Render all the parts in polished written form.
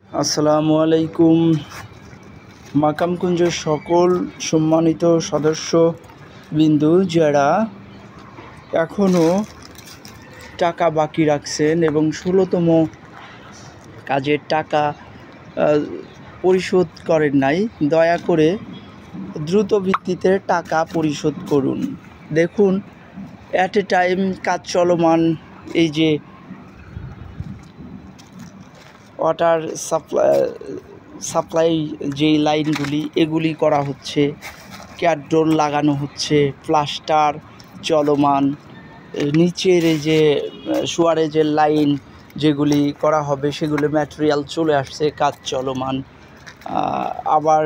আসসালামু আলাইকুম। মাকামকুঞ্জের সকল সম্মানিত সদস্যবৃন্দু যারা এখনও টাকা বাকি রাখছেন এবং ১৬তম কাজের টাকা পরিশোধ করেন নাই, দয়া করে দ্রুত ভিত্তিতে টাকা পরিশোধ করুন। দেখুন, অ্যাট এ টাইম কাজ চলমান। এই যে ওয়াটার সাপ্লাই যেই লাইনগুলি, এগুলি করা হচ্ছে, ক্যাটডোর লাগানো হচ্ছে, প্লাস্টার চলমান, নিচের এই যে সুয়ারেজের লাইন যেগুলি করা হবে সেগুলো ম্যাটেরিয়াল চলে আসছে, কাজ চলমান। আবার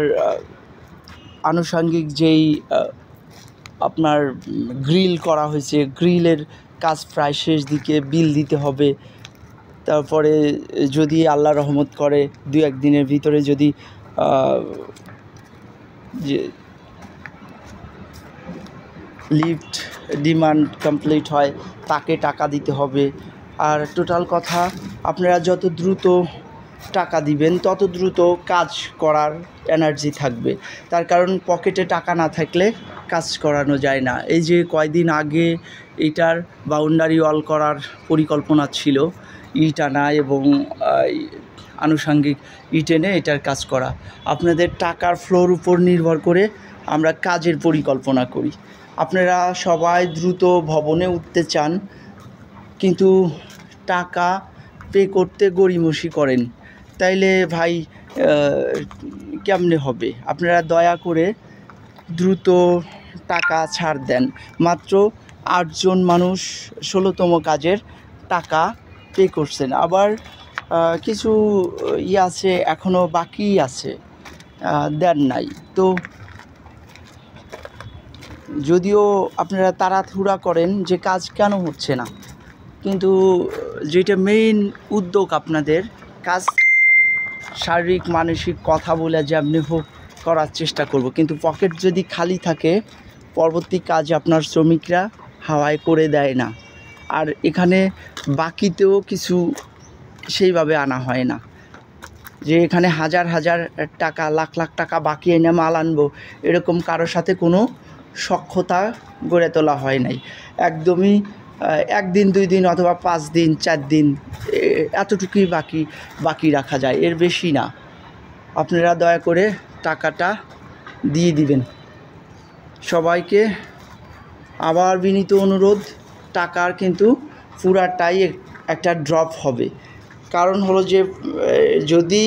আনুষঙ্গিক যেই আপনার গ্রিল করা হয়েছে, গ্রিলের কাজ প্রায় শেষ দিকে, বিল দিতে হবে। তারপরে যদি আল্লাহ রহমত করে ২-১ দিনের ভিতরে যদি যে লিফট ডিমান্ড কমপ্লিট হয়, তাকে টাকা দিতে হবে। আর টোটাল কথা, আপনারা যত দ্রুত টাকা দিবেন তত দ্রুত কাজ করার এনার্জি থাকবে। তার কারণ পকেটে টাকা না থাকলে কাজ করানো যায় না। এই যে কয়দিন আগে এটার বাউন্ডারি ওয়াল করার পরিকল্পনা ছিল, ইট আনা এবং আনুষঙ্গিক ইট এনে এটার কাজ করা। আপনাদের টাকার ফ্লোর উপর নির্ভর করে আমরা কাজের পরিকল্পনা করি। আপনারা সবাই দ্রুত ভবনে উঠতে চান, কিন্তু টাকা পে করতে গড়িমসি করেন, তাইলে ভাই কেমনে হবে? আপনারা দয়া করে দ্রুত টাকা ছাড় দেন। মাত্র ৮ জন মানুষ ১৬তম কাজের টাকা পে করছেন। আবার কিছু আছে এখনও বাকি আছে, দেন নাই। তো যদিও আপনারা তাড়াহুড়া করেন যে কাজ কেন হচ্ছে না, কিন্তু যেটা মেইন উদ্যোগ আপনাদের, কাজ শারীরিক মানসিক কথা বলে যেমনি হোক করার চেষ্টা করব, কিন্তু পকেট যদি খালি থাকে পরবর্তী কাজ আপনার শ্রমিকরা হাওয়ায় করে দেয় না। আর এখানে বাকিতেও কিছু সেইভাবে আনা হয় না যে এখানে হাজার হাজার টাকা, লাখ লাখ টাকা বাকি এনে মাল আনবো, এরকম কারোর সাথে কোনো সখ্যতা গড়ে তোলা হয় নাই। একদমই ১ দিন ২ দিন অথবা ৫ দিন ৪ দিন এতটুকুই বাকি রাখা যায়, এর বেশি না। আপনারা দয়া করে টাকাটা দিয়ে দিবেন। সবাইকে আবার বিনীত অনুরোধ, টাকার কিন্তু পুরাটাই একটা ড্রপ হবে। কারণ হলো যে যদি